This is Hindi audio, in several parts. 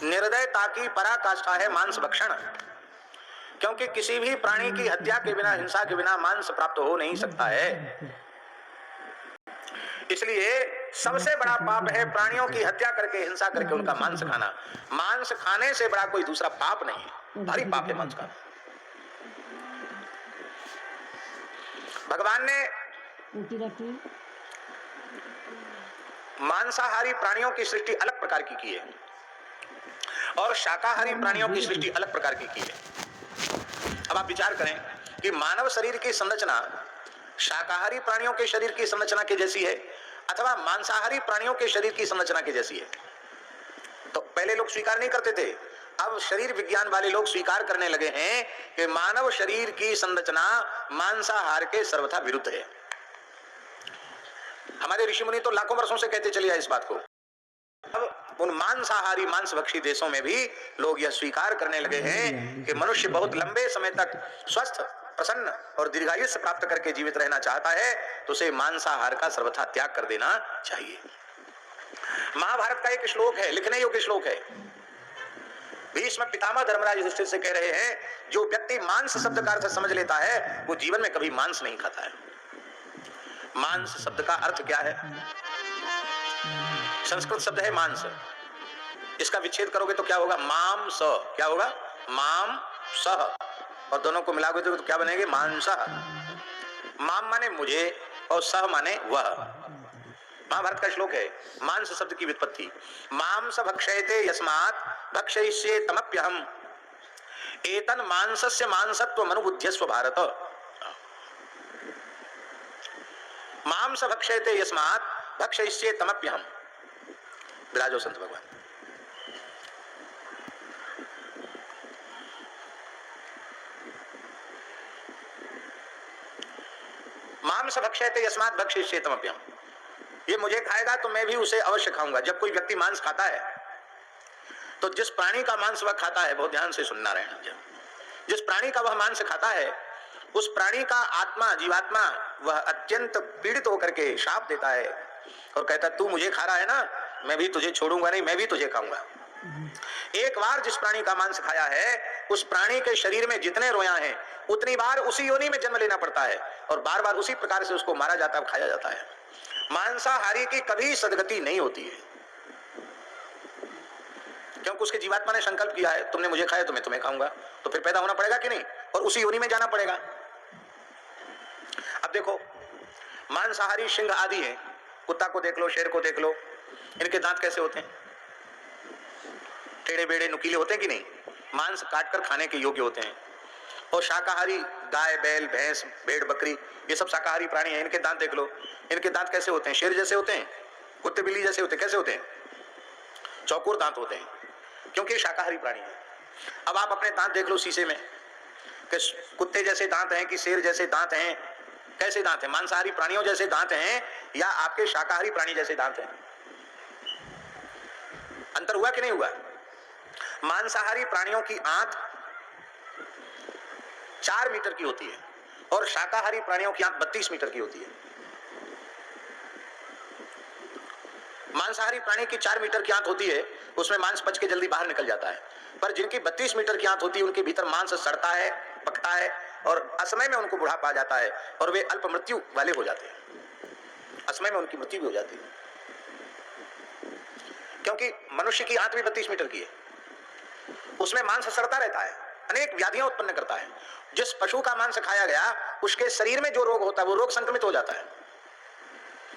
निर्दयता की पराकाष्ठा है मांस भक्षण, क्योंकि किसी भी प्राणी की हत्या के बिना, हिंसा के बिना मांस प्राप्त हो नहीं सकता है। इसलिए सबसे बड़ा पाप है प्राणियों की हत्या करके, हिंसा करके उनका मांस खाना। मांस खाने से बड़ा कोई दूसरा पाप नहीं है, भारी पाप है मांस खाना। भगवान ने मांसाहारी प्राणियों की सृष्टि अलग प्रकार की है और शाकाहारी प्राणियों की सृष्टि अलग प्रकार की है। अब आप विचार करें कि मानव शरीर की संरचना शाकाहारी प्राणियों के शरीर की संरचना के जैसी है अथवा मांसाहारी प्राणियों के शरीर की संरचना के जैसी है। तो पहले लोग स्वीकार नहीं करते थे, अब शरीर विज्ञान वाले लोग स्वीकार करने लगे हैं कि मानव शरीर की संरचना मांसाहार के सर्वथा विरुद्ध है। हमारे ऋषि मुनि तो लाखों वर्षों से कहते चले आए इस बात को। अब उन मांसाहारी मांसभक्षी देशों में भी लोग यह स्वीकार करने लगे हैं कि मनुष्य बहुत लंबे समय तक स्वस्थ, प्रसन्न और दीर्घायुष्य प्राप्त करके जीवित रहना चाहता है तो उसे मांसाहार का सर्वथा त्याग कर देना चाहिए। महाभारत का एक श्लोक है, लिखने योग्य श्लोक है। भीष्म पितामह धर्मराज युधिष्ठिर से कह रहे हैं, जो व्यक्ति मांस शब्द का अर्थ समझ लेता है वो जीवन में कभी मांस नहीं खाता है। मांस शब्द का अर्थ क्या है? संस्कृत शब्द है मांस, इसका विच्छेद करोगे तो क्या होगा? मांस। क्या होगा? माम सह, और दोनों को मिलाओगे तो क्या बनेंगे? मांसः। माम माने मुझे और सह माने वह। महाभारत का श्लोक है। मांस शब्द की व्युत्पत्ति, मांस भक्षयते यस्मात् भक्षयिष्ये तमप्यहम् एतन् मांसस्य मांसत्व मनुबुध्यस्व भारत। मांस भक्षयते यस्मात् भक्षयिष्ये तमप्यहम्। विराजो संत भगवान। मांस भक्षयते यस्मात् भक्षयिष्ये तमप्यहम्, ये मुझे खाएगा तो मैं भी उसे अवश्य खाऊंगा। जब कोई व्यक्ति मांस खाता है तो जिस प्राणी का मांस वह खाता है, बहुत ध्यान से सुनना रहना, जिस प्राणी का वह मांस खाता है उस प्राणी का आत्मा, जीवात्मा, वह अत्यंत पीड़ित होकर के शाप देता है और कहता है तू मुझे खा रहा है ना, मैं भी तुझे छोड़ूंगा नहीं, मैं भी तुझे खाऊंगा। एक बार जिस प्राणी का मांस खाया है उस प्राणी के शरीर में जितने रोया हैं उतनी बार उसी योनि में जन्म लेना पड़ता है और बार बार उसी प्रकार से उसको मारा जाता है, खाया जाता है। मांसाहारी की कभी सदगति नहीं होती है, क्योंकि उसके जीवात्मा ने संकल्प किया है तुमने मुझे खाया तो मैं तुम्हें खाऊंगा, तो फिर पैदा होना पड़ेगा कि नहीं, और उसी योनि में जाना पड़ेगा। अब देखो, मांसाहारी सिंह आदि है, कुत्ता को देख लो, शेर को देख लो, इनके दांत कैसे होते हैं? टेढ़े बेड़े नुकीले होते हैं कि नहीं? मांस काटकर खाने के योग्य होते हैं। और शाकाहारी गाय, बैल, भैंस, भेड़, बकरी, ये सब शाकाहारी प्राणी हैं, इनके दांत देख लो, इनके दांत कैसे होते हैं? शेर जैसे होते हैं, कुत्ते बिल्ली जैसे होते हैं। कैसे होते हैं? चौकोर दांत होते हैं, क्योंकि शाकाहारी प्राणी है। अब आप अपने दांत देख लो शीशे में, कि कुत्ते जैसे दांत हैं कि शेर जैसे दांत हैं? कैसे दांत हैं? मांसाहारी प्राणियों जैसे दांत हैं या आपके शाकाहारी प्राणी जैसे दांत हैं? अंतर हुआ कि नहीं हुआ? मांसाहारी प्राणियों की आंत 4 मीटर की होती है और शाकाहारी प्राणियों की आंत 32 मीटर की होती है। मांसाहारी प्राणी की 4 मीटर की आंत होती है, उसमें मांस पच के जल्दी बाहर निकल जाता है, पर जिनकी 32 मीटर की आंत होती है उनके भीतर मांस सड़ता है, पकता है और असमय में उनको बुढ़ापा आ जाता है और वे अल्प मृत्यु वाले हो जाते हैं। असमय में उनकी मृत्यु भी हो जाती है, क्योंकि मनुष्य की आंत भी 32 मीटर की है, उसमें मांस सड़ता रहता है, अनेक व्याधियां उत्पन्न करता है। जिस पशु का मांस खाया गया उसके शरीर में जो रोग होता है वो रोग संक्रमित हो जाता है,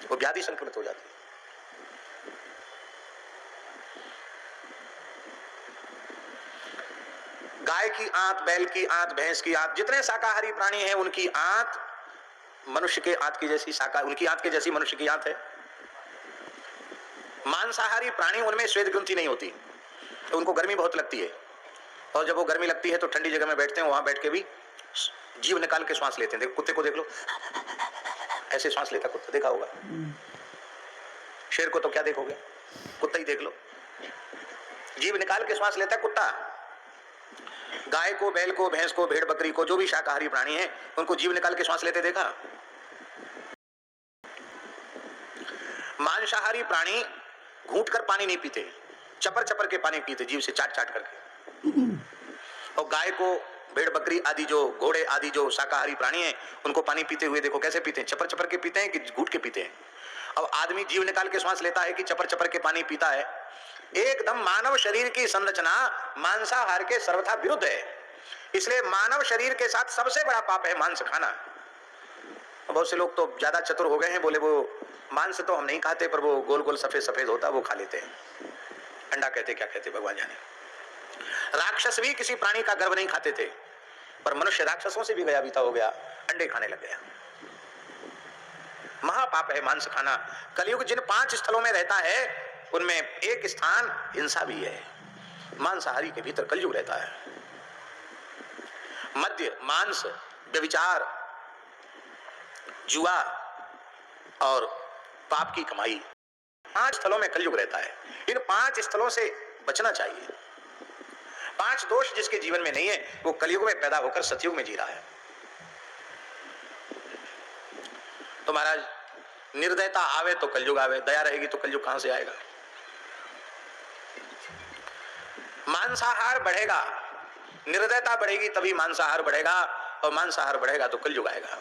वो व्याधि संक्रमित हो जाती है। गाय की आंत, बैल की आंत, भैंस की आंत, जितने शाकाहारी प्राणी हैं उनकी आंत मनुष्य के आंत की जैसी, उनकी आंत की जैसी मनुष्य की आंत है। मांसाहारी प्राणी, उनमें श्वेत ग्रंथि नहीं होती, तो उनको गर्मी बहुत लगती है और जब वो गर्मी लगती है तो ठंडी जगह में बैठते हैं, वहां बैठ के भी जीव निकाल के श्वास लेते हैं। कुत्ते को देख लो, ऐसे श्वास लेता कुत्ता, देखा होगा। शेर को तो क्या देखोगे, कुत्ता ही देख लो, जीव निकाल के श्वास लेता है कुत्ता। गाय को, बैल को, भैंस को, भेड़, बकरी को, जो भी शाकाहारी प्राणी है उनको जीव निकाल के श्वास लेते देखा? मांसाहारी प्राणी घूंट कर पानी नहीं पीते, चपर चपर के पानी पीते, जीव से चाट चाट करके। और गाय को, भेड़ बकरी आदि जो, घोड़े आदि जो शाकाहारी प्राणी हैं, उनको पानी पीते हुए देखो कैसे पीते हैं, चपर चपर के पीते हैं कि घूट के पीते हैं। अब आदमी जीव निकाल के श्वास लेता है कि चपर चपर के पानी पीता है। एकदम मानव शरीर की संरचना मांसाहार के सर्वथा विरुद्ध है। इसलिए मानव शरीर के साथ सबसे बड़ा पाप है मांस खाना। बहुत से लोग तो ज्यादा चतुर हो गए हैं, बोले वो मांस तो हम नहीं खाते, पर वो गोल गोल सफेद सफेद होता वो खा लेते हैं। अंडा कहते क्या कहते भगवान जाने। राक्षस भी किसी प्राणी का गर्भ नहीं खाते थे, पर मनुष्य राक्षसों से भी गया बीता हो गया, अंडे खाने लग गया। महापाप है मांस खाना। कलयुग जिन 5 स्थलों में रहता है उनमें एक स्थान हिंसा भी है। मांसाहारी के भीतर कलयुग रहता है। मद्य, मांस, व्यभिचार, जुआ और पाप की कमाई, 5 स्थलों में कलयुग रहता है। इन 5 स्थलों से बचना चाहिए। 5 दोष जिसके जीवन में नहीं है वो कलयुग में पैदा होकर सतयुग में जी रहा है। तो महाराज, निर्दयता आवे तो कलयुग आवे, दया रहेगी तो कलयुग कहां से आएगा। मांसाहार बढ़ेगा, निर्दयता बढ़ेगी तभी मांसाहार बढ़ेगा, और मांसाहार बढ़ेगा तो कलयुग आएगा।